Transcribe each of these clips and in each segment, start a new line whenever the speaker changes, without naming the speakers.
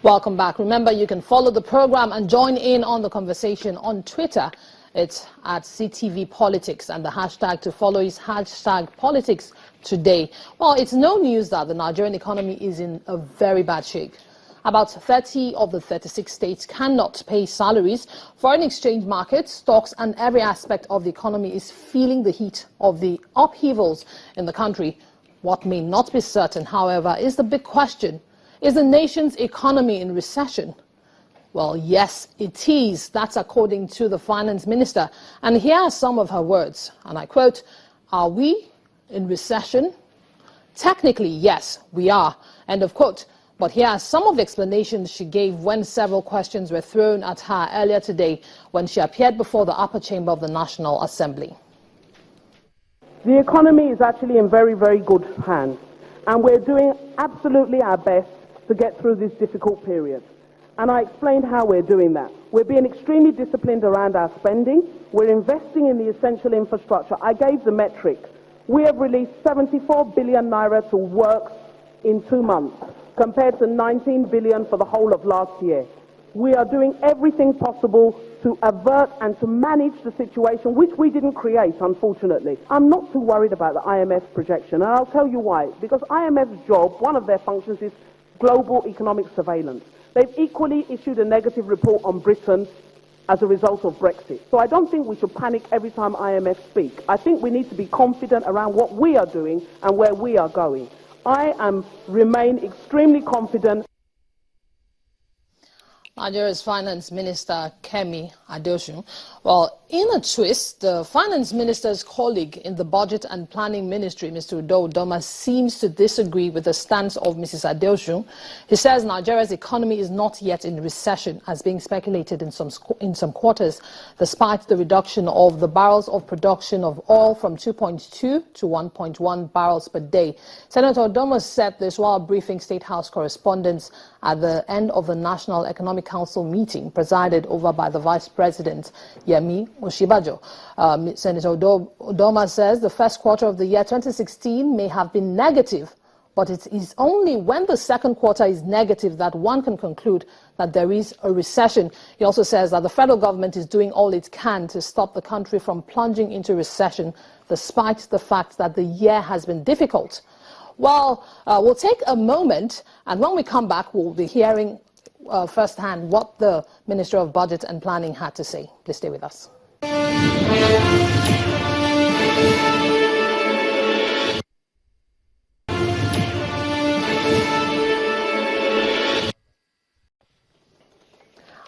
Welcome back. Remember, you can follow the program and join in on the conversation on Twitter. It's at CTV Politics, and the hashtag to follow is hashtag Politics Today. Well, it's no news that the Nigerian economy is in a very bad shape. About 30 of the 36 states cannot pay salaries. Foreign exchange markets, stocks, and every aspect of the economy is feeling the heat of the upheavals in the country. What may not be certain, however, is the big question. Is the nation's economy in recession? Well, yes, it is. That's according to the finance minister. And here are some of her words. And I quote, "Are we in recession? Technically, yes, we are." End of quote. But here are some of the explanations she gave when several questions were thrown at her earlier today when she appeared before the upper chamber of the National Assembly.
The economy is actually in very, very good hands. And we're doing absolutely our best to get through this difficult period. And I explained how we're doing that. We're being extremely disciplined around our spending. We're investing in the essential infrastructure. I gave the metric. We have released 74 billion naira to work in 2 months, compared to 19 billion for the whole of last year. We are doing everything possible to avert and to manage the situation, which we didn't create, unfortunately. I'm not too worried about the IMF projection, and I'll tell you why. Because IMF's job, one of their functions is global economic surveillance. They've equally issued a negative report on Britain as a result of Brexit. So I don't think we should panic every time IMF speak. I think we need to be confident around what we are doing and where we are going. I remain extremely confident.
Nigeria's Finance Minister, Kemi Adeosun. Well, in a twist, the Finance Minister's colleague in the Budget and Planning Ministry, Mr. Udoma, seems to disagree with the stance of Mrs. Adeosun. He says Nigeria's economy is not yet in recession, as being speculated in some quarters, despite the reduction of the barrels of production of oil from 2.2 to 1.1 barrels per day. Senator Udoma said this while briefing State House correspondents at the end of the National Economic Council meeting presided over by the Vice President, Yemi Oshibajo. Senator Udoma says the first quarter of the year 2016 may have been negative, but it is only when the second quarter is negative that one can conclude that there is a recession. He also says that the federal government is doing all it can to stop the country from plunging into recession, despite the fact that the year has been difficult. Well, we'll take a moment, and when we come back, we'll be hearing firsthand what the Minister of Budget and Planning had to say. Please stay with us.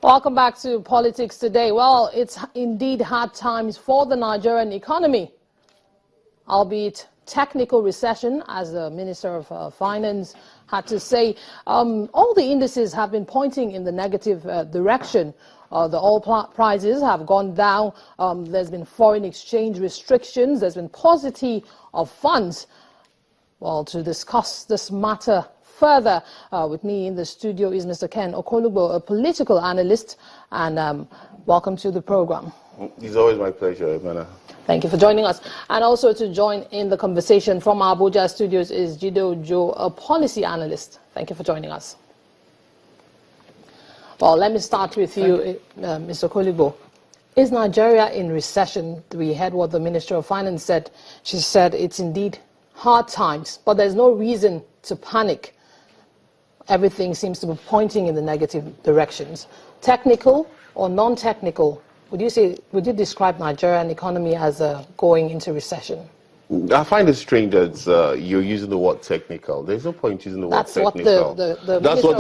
Welcome back to Politics Today. Well, it's indeed hard times for the Nigerian economy, albeit technical recession, as the Minister of Finance had to say. All the indices have been pointing in the negative direction. The oil prices have gone down. There's been foreign exchange restrictions. There's been paucity of funds. Well, to discuss this matter further, with me in the studio is Mr. Ken Okolugbo, a political analyst, and welcome to the program.
It's always my pleasure, Emana.
Thank you for joining us. And also to join in the conversation from our Abuja studios is Jido Joe, a policy analyst. Thank you for joining us. Well, let me start with you, Mr. Okolugbo. Is Nigeria in recession? We heard what the Minister of Finance said. She said it's indeed hard times, but there's no reason to panic. Everything seems to be pointing in the negative directions. Technical or non-technical, would you describe Nigerian economy as going into recession?
I find it strange that you're using the word technical. There's no point using the word technical. That's what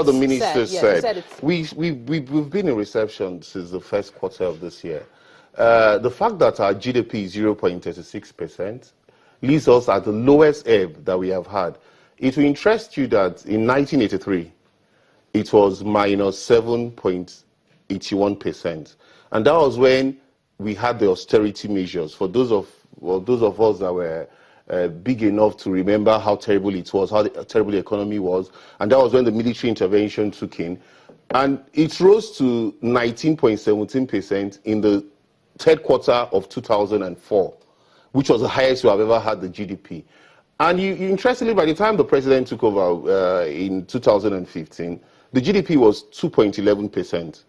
the minister said. We've been in recession since the first quarter of this year. The fact that our GDP is 0.36% leaves us at the lowest ebb that we have had. It will interest you that in 1983, it was minus 7.81%. And that was when we had the austerity measures. For those of us that were big enough to remember how terrible it was, how terrible the economy was, and that was when the military intervention took in. And it rose to 19.17% in the third quarter of 2004, which was the highest we have ever had the GDP. And interestingly, by the time the president took over in 2015, the GDP was 2.11%,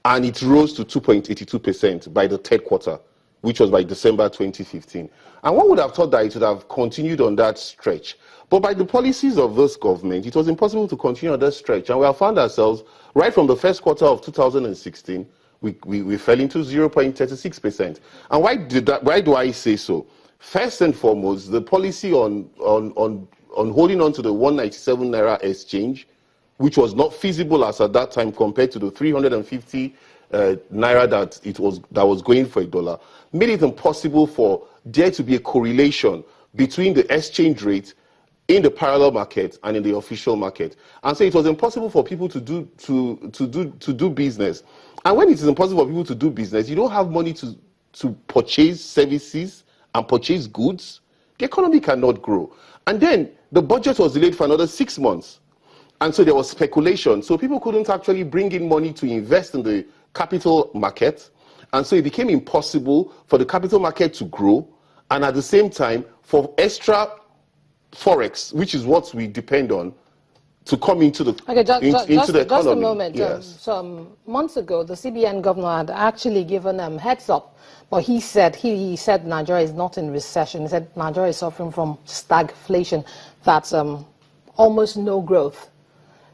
and it rose to 2.82% by the third quarter, which was by December 2015. And one would have thought that it would have continued on that stretch. But by the policies of this government, it was impossible to continue on that stretch. And we have found ourselves, right from the first quarter of 2016, we fell into 0.36%. And why do I say so? First and foremost, the policy on holding on to the 197 naira exchange, which was not feasible as at that time compared to the 350 naira that was going for $1, made it impossible for there to be a correlation between the exchange rate in the parallel market and in the official market. And so it was impossible for people to do business. And when it is impossible for people to do business, you don't have money to purchase services and purchase goods, the economy cannot grow. And then the budget was delayed for another 6 months. And so there was speculation. So people couldn't actually bring in money to invest in the capital market. And so it became impossible for the capital market to grow. And at the same time, for extra forex, which is what we depend on, to come into the economy.
Just a moment.
Yes.
Some months ago, the CBN governor had actually given heads up. But he said Nigeria is not in recession. He said Nigeria is suffering from stagflation. That's almost no growth.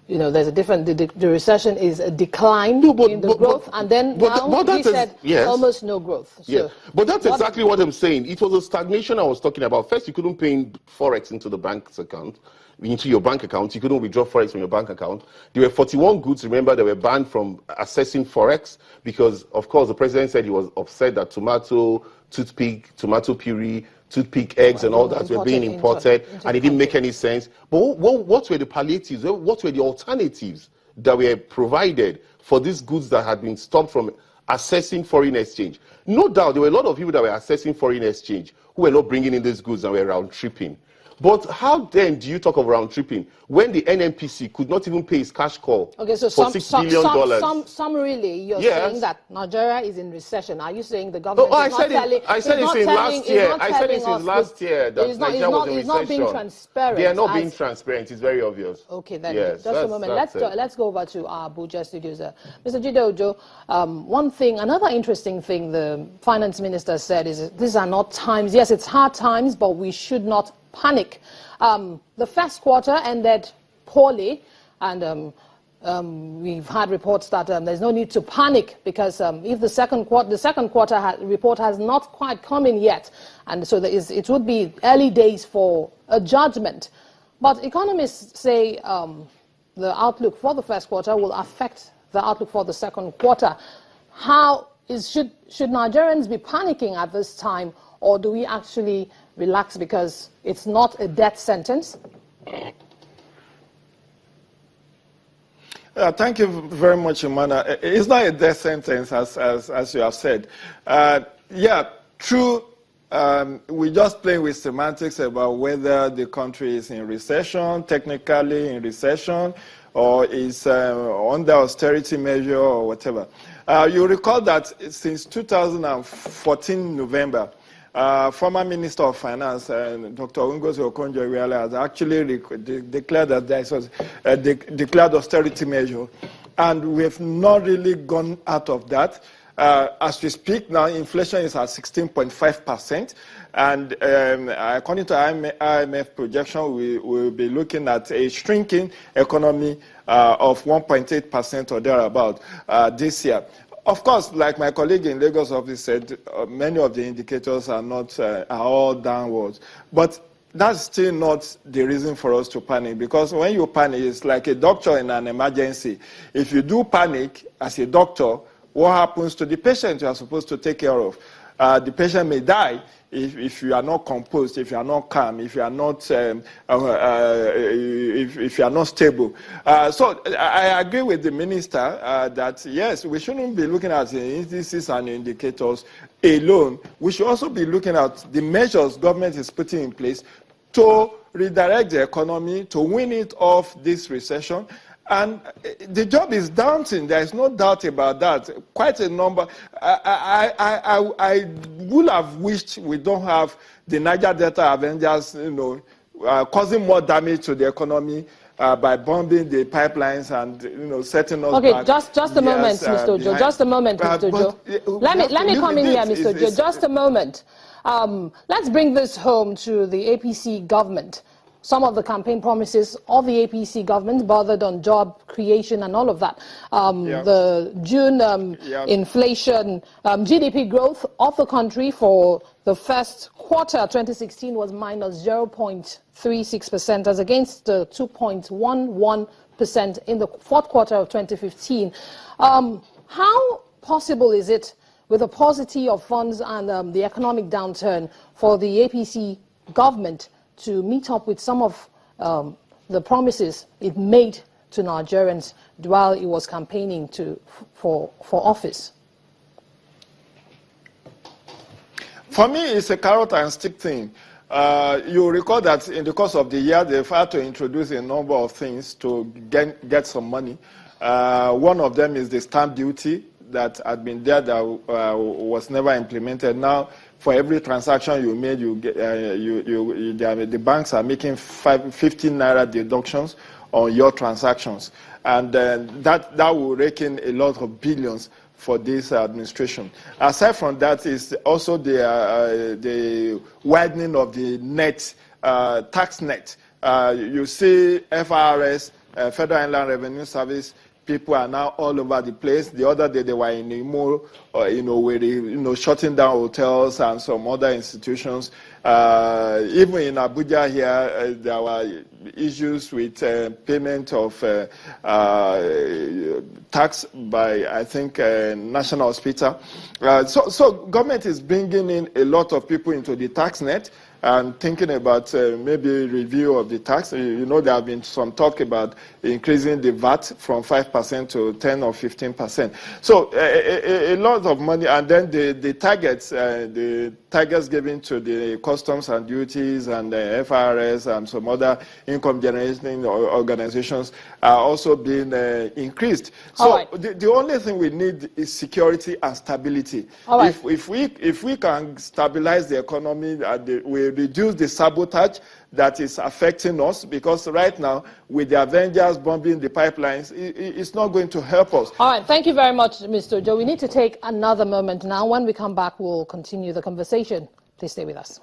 You know, there's a different. The recession is a decline in the growth, and then he said almost no growth. So
yeah, but that's exactly what I'm saying. It was a stagnation I was talking about. First, you couldn't pay forex into the bank's account. Into your bank account, you couldn't withdraw forex from your bank account. There were 41 goods, remember, that were banned from accessing forex because, of course, the president said he was upset that tomato, toothpick, tomato puree, toothpick, eggs, and all that were being imported, and it didn't make any sense. But what were the palliatives? What were the alternatives that were provided for these goods that had been stopped from accessing foreign exchange? No doubt, there were a lot of people that were accessing foreign exchange who were not bringing in these goods and were round tripping. But how then do you talk of round tripping when the NNPC could not even pay its cash call for $6 billion?
Summarily, you're saying that Nigeria is in recession. Are you saying the government
I said it in last year. I said it in last year that Nigeria was in recession.
It's not being transparent.
They are not being transparent. It's very obvious.
Okay, then just a moment. Let's go over to our Abuja studios. Mr. Jide Ojo, another interesting thing the finance minister said is these are not times. Yes, it's hard times, but we should not panic. The first quarter ended poorly, and we've had reports that there's no need to panic because if the second quarter report has not quite come in yet, and so it would be early days for a judgment. But economists say the outlook for the first quarter will affect the outlook for the second quarter. Should Nigerians be panicking at this time, or do we actually relax because it's not a death sentence?
Thank you very much, Imana. It's not a death sentence, as you have said. Yeah, true. We just play with semantics about whether the country is in recession, technically in recession, or is under austerity measure or whatever. You recall that since 2014 November, former Minister of Finance, Dr. Ngozi Okonjo-Iweala, has actually declared that there was a declared austerity measure, and we have not really gone out of that. As we speak now, inflation is at 16.5%, and according to IMF projection, we will be looking at a shrinking economy of 1.8% or thereabout this year. Of course, like my colleague in Lagos office said, many of the indicators are all downwards. But that's still not the reason for us to panic, because when you panic, it's like a doctor in an emergency. If you do panic as a doctor, what happens to the patient you are supposed to take care of? The patient may die if you are not composed, if you are not calm, if you are not if you are not stable. So I agree with the minister that yes, we shouldn't be looking at the indices and indicators alone. We should also be looking at the measures government is putting in place to redirect the economy, to win it off this recession. And the job is daunting. There is no doubt about that. Quite a number. I would have wished we don't have the Niger Delta Avengers, causing more damage to the economy by bombing the pipelines and setting us back.
Just a moment, Mr. Ojo. Just a moment, Mr. Ojo. Let me come in here, Mr. Ojo. Just a moment. Let's bring this home to the APC government. Some of the campaign promises of the APC government bothered on job creation and all of that. The June inflation, GDP growth of the country for the first quarter 2016 was minus 0.36% as against 2.11% in the fourth quarter of 2015. How possible is it, with a paucity of funds and the economic downturn, for the APC government to meet up with some of the promises it made to Nigerians while it was campaigning for office?
For me, it's a carrot and stick thing. You recall that in the course of the year, they've had to introduce a number of things to get some money. One of them is the stamp duty that had been there that was never implemented. Now, for every transaction you made, the banks are making 15 naira deductions on your transactions, and that will rake in a lot of billions for this administration. Aside from that is also the widening of the net tax net. You see FRS, Federal Inland Revenue Service, people are now all over the place. The other day they were in Imo, where shutting down hotels and some other institutions. Even in Abuja here, there were issues with payment of tax by, I think, National Hospital. So government is bringing in a lot of people into the tax net and thinking about maybe review of the tax. There have been some talk about increasing the VAT from 5% to 10 or 15%. So a lot of money, and then the targets given to the customs and duties and the FRS and some other income generating organizations are also being increased. So the only thing we need is security and stability. If we can stabilize the economy and we reduce the sabotage that is affecting us, because right now, with the Avengers bombing the pipelines, it's not going to help us.
All right, thank you very much, Mr. Ojo. We need to take another moment now. When we come back, we'll continue the conversation. Please stay with us.